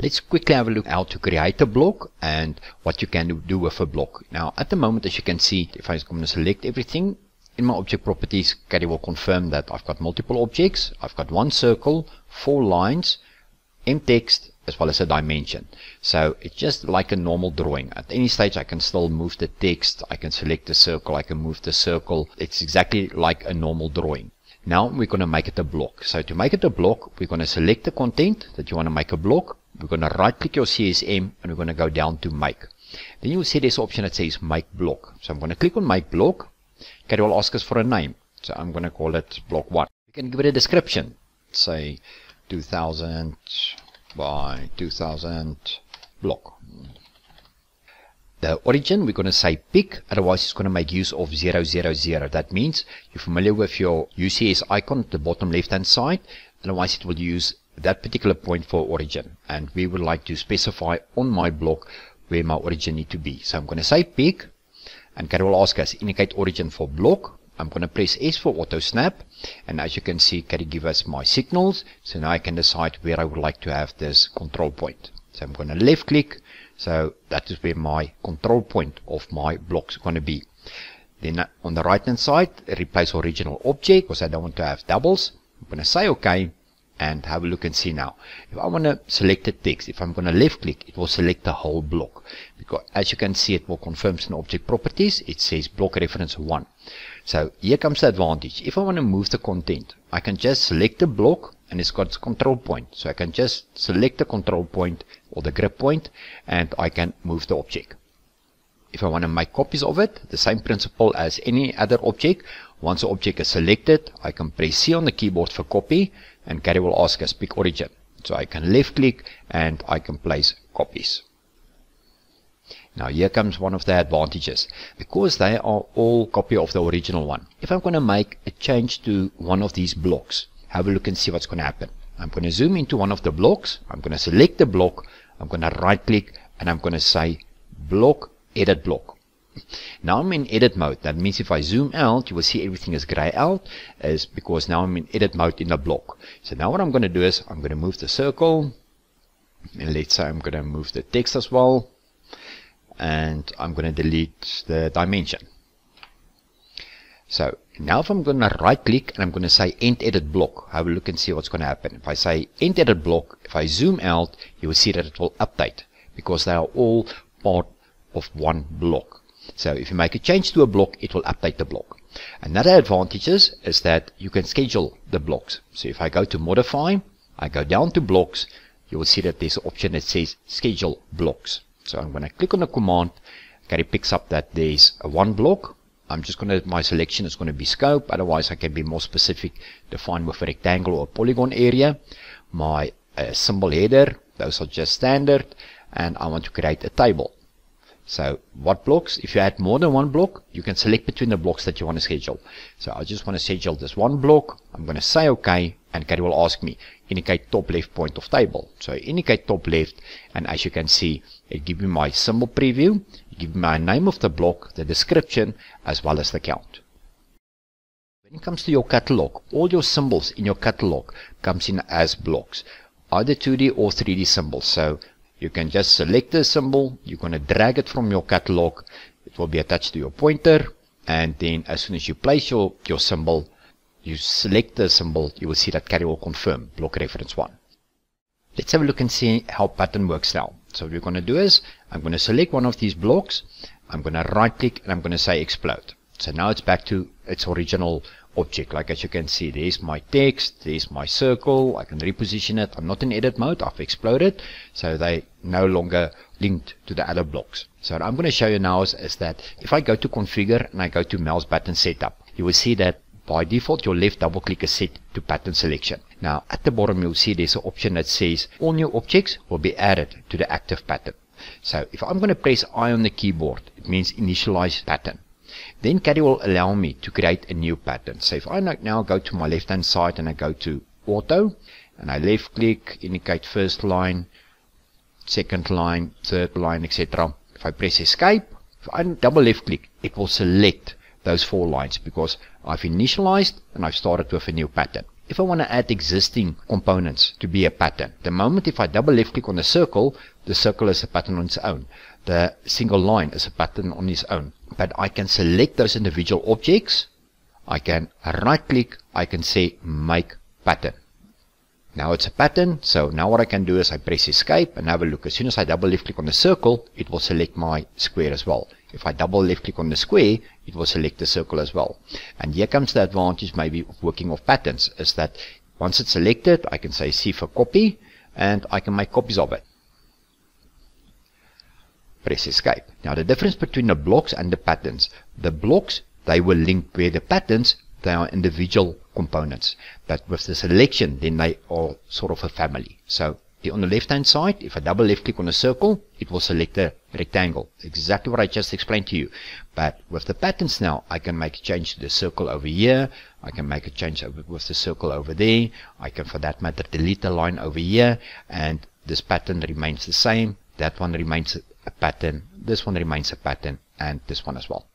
let's quickly have a look how to create a block and what you can do with a block. Now at the moment, as you can see, if I'm going to select everything in my object properties, Caddie will confirm that I've got multiple objects. I've got one circle, 4 lines, text, as well as a dimension. So it's just like a normal drawing. At any stage I can still move the text, I can select the circle, I can move the circle. It's exactly like a normal drawing. Now we're going to make it a block. So to make it a block, we're going to select the content that you want to make a block. We're going to right click your CSM and we're going to go down to make. Then you will see this option that says make block. So I'm going to click on make block. Caddie will ask us for a name. So I'm going to call it block 1. We can give it a description. Say 2000 by 2000 block. The origin, we're going to say pick, otherwise it's going to make use of 000. That means you're familiar with your UCS icon at the bottom left hand side, otherwise it will use that particular point for origin. And we would like to specify on my block where my origin need to be. So I'm going to say pick, and Caddie will ask us indicate origin for block. I'm going to press S for auto snap, and as you can see, Caddie give us my signals. So now I can decide where I would like to have this control point. So I'm going to left click. So that is where my control point of my block is going to be. Then on the right hand side, replace original object, because I don't want to have doubles. I'm going to say OK and have a look and see now. If I want to select the text, if I'm going to left click, it will select the whole block. Because as you can see, it will confirm in object properties. It says block reference 1. So here comes the advantage. If I want to move the content, I can just select the block and it's got its control point. So I can just select the control point or the grip point and I can move the object. If I want to make copies of it, the same principle as any other object. Once the object is selected, I can press C on the keyboard for copy, and Caddie will ask us pick origin. So I can left click and I can place copies. Now here comes one of the advantages. Because they are all copy of the original one, if I'm going to make a change to one of these blocks, have a look and see what's going to happen. I'm going to zoom into one of the blocks. I'm going to select the block. I'm going to right click and I'm going to say block, edit block. Now I'm in edit mode. That means if I zoom out, you will see everything is grey out, is because now I'm in edit mode in the block. So now what I'm going to do is I'm going to move the circle, and let's say I'm going to move the text as well, and I'm going to delete the dimension. So now if I'm going to right click and I'm going to say end edit block, have a look and see what's going to happen. If I say end edit block, if I zoom out, you will see that it will update because they are all part of one block. So if you make a change to a block, it will update the block. Another advantage is that you can schedule the blocks. So if I go to modify, I go down to blocks, you will see that there's an option that says schedule blocks. So I'm going to click on the command. Caddie picks up that there's a one block. I'm just going to, my selection is going to be scope. Otherwise I can be more specific, define with a rectangle or a polygon area. My symbol header, those are just standard. And I want to create a table. So what blocks? If you add more than one block, you can select between the blocks that you want to schedule. So I just want to schedule this one block. I'm going to say OK, and Caddie will ask me indicate top left point of table. So I indicate top left, and as you can see, it gives me my symbol preview, it gives me my name of the block, the description, as well as the count. When it comes to your catalog, all your symbols in your catalog comes in as blocks, either 2D or 3D symbols. So you can just select the symbol, you're going to drag it from your catalog, it will be attached to your pointer, and then as soon as you place your symbol, you select the symbol, you will see that Caddie will confirm block reference 1. Let's have a look and see how pattern works now. So what we're going to do is, I'm going to select one of these blocks, I'm going to right click and I'm going to say explode. So now it's back to its original object. Like as you can see, there's my text, there's my circle, I can reposition it. I'm not in edit mode, I've exploded, so they no longer linked to the other blocks. So what I'm going to show you now is that if I go to configure and I go to mouse button setup, you will see that by default your left double click is set to pattern selection. Now at the bottom you'll see there's an option that says all new objects will be added to the active pattern. So if I'm going to press I on the keyboard, it means initialize pattern. Then Caddie will allow me to create a new pattern. So if I now go to my left hand side and I go to auto and I left click, indicate first line, second line, third line, etc. If I press escape, if I double left click, it will select those 4 lines because I've initialized and I've started with a new pattern. if I want to add existing components to be a pattern, the moment if I double left click on the circle is a pattern on its own. The single line is a pattern on its own. But I can select those individual objects. I can right click, I can say make pattern. Now it's a pattern, so now what I can do is I press escape and have a look. As soon as I double left click on the circle, it will select my square as well. If I double left click on the square, it will select the circle as well. And here comes the advantage maybe of working off patterns, is that once it's selected, I can say C for copy, and I can make copies of it. Press escape. Now the difference between the blocks and the patterns. The blocks, they will link, where the patterns, they are individual components. But with the selection, then they are sort of a family. So on the left hand side, if I double left click on a circle, it will select a rectangle. Exactly what I just explained to you. But with the patterns now, I can make a change to the circle over here. I can make a change with the circle over there. I can, for that matter, delete the line over here. And this pattern remains the same. That one remains a pattern. This one remains a pattern. And this one as well.